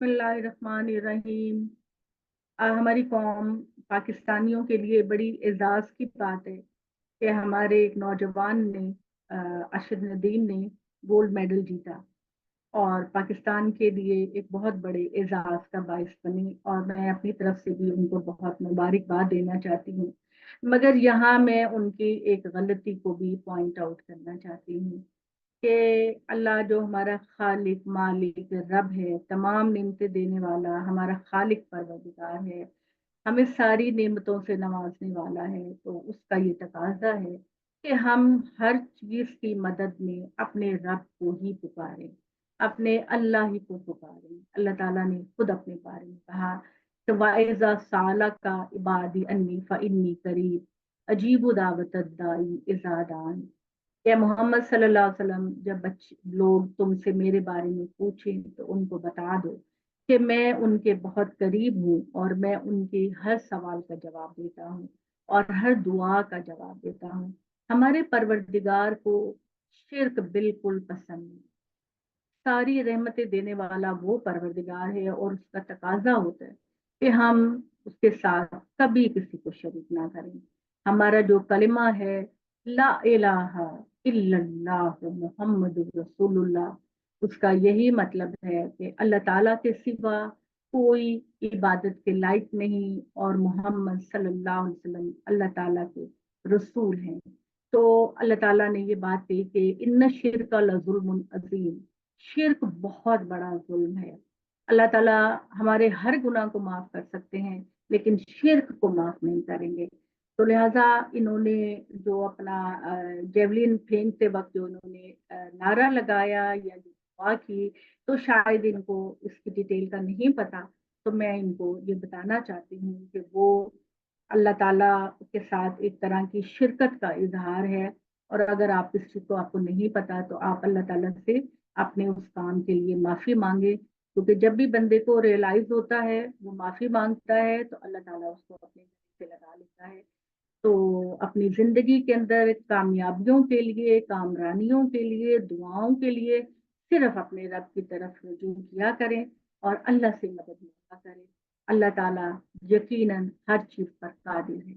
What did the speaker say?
बिस्मिल्लाहिर्रहमानिर्रहीम। हमारी कौम पाकिस्तानियों के लिए बड़ी एजाज की बात है कि हमारे एक नौजवान ने अशद नदीम ने गोल्ड मेडल जीता और पाकिस्तान के लिए एक बहुत बड़े एजाज का बायस बनी, और मैं अपनी तरफ से भी उनको बहुत मुबारकबाद देना चाहती हूँ। मगर यहाँ मैं उनकी एक गलती को भी पॉइंट आउट करना चाहती हूँ कि अल्लाह जो हमारा खालिक मालिक रब है, तमाम नेमतें देने वाला हमारा खालिक परवरदिगार है, हमें सारी नेमतों से नवाजने वाला है, तो उसका ये तकाजा है कि हम हर चीज की मदद में अपने रब को ही पुकारें, अपने अल्लाह ही को पुकारें। अल्लाह ताला ने खुद अपने बारे में कहा कि वाइजा साला का इबादी अन्नी फ़इन्नी करीब अजीबु दावत दाई इज़ादान। या मोहम्मद सल्लल्लाहु अलैहि वसल्लम, जब बच्चे लोग तुमसे मेरे बारे में पूछें तो उनको बता दो कि मैं उनके बहुत करीब हूँ और मैं उनके हर सवाल का जवाब देता हूँ और हर दुआ का जवाब देता हूँ। हमारे परवरदिगार को शिर्क बिल्कुल पसंद नहीं। सारी रहमतें देने वाला वो परवरदिगार है और उसका तकाजा होता है कि हम उसके साथ कभी किसी को शरीक ना करें। हमारा जो कलिमा है ला इलाहा इल्लल्लाह मुहम्मदुर रसूलुल्लाह, उसका यही मतलब है कि अल्लाह ताला के सिवा कोई इबादत के लायक नहीं और मोहम्मद सल्लल्लाहु अलैहि वसल्लम अल्लाह ताला के रसूल हैं। तो अल्लाह ताला ने ये बात कही कि इन्न शिर्क लजुल्मुन अजीम, शिर्क बहुत बड़ा जुल्म है। अल्लाह ताला हमारे हर गुनाह को माफ कर सकते हैं लेकिन शिर्क को माफ नहीं करेंगे। तो लिहाजा इन्होंने जो अपना जेवलिन फेंकते वक्त जो इन्होंने नारा लगाया या जो दुआ की, तो शायद इनको इसकी डिटेल का नहीं पता। तो मैं इनको ये बताना चाहती हूँ कि वो अल्लाह ताला के साथ एक तरह की शिरकत का इजहार है। और अगर आप इस चीज को आपको नहीं पता तो आप अल्लाह ताला से अपने उस काम के लिए माफी मांगे, क्योंकि जब भी बंदे को रियलाइज होता है वो माफी मांगता है तो अल्लाह ताला उसको अपने गले से लगा लेता है। तो अपनी जिंदगी के अंदर कामयाबियों के लिए, कामरानियों के लिए, दुआओं के लिए सिर्फ अपने रब की तरफ रुजू किया करें और अल्लाह से मदद मांगा करें। अल्लाह ताला यकीनन हर चीज पर कादिर है।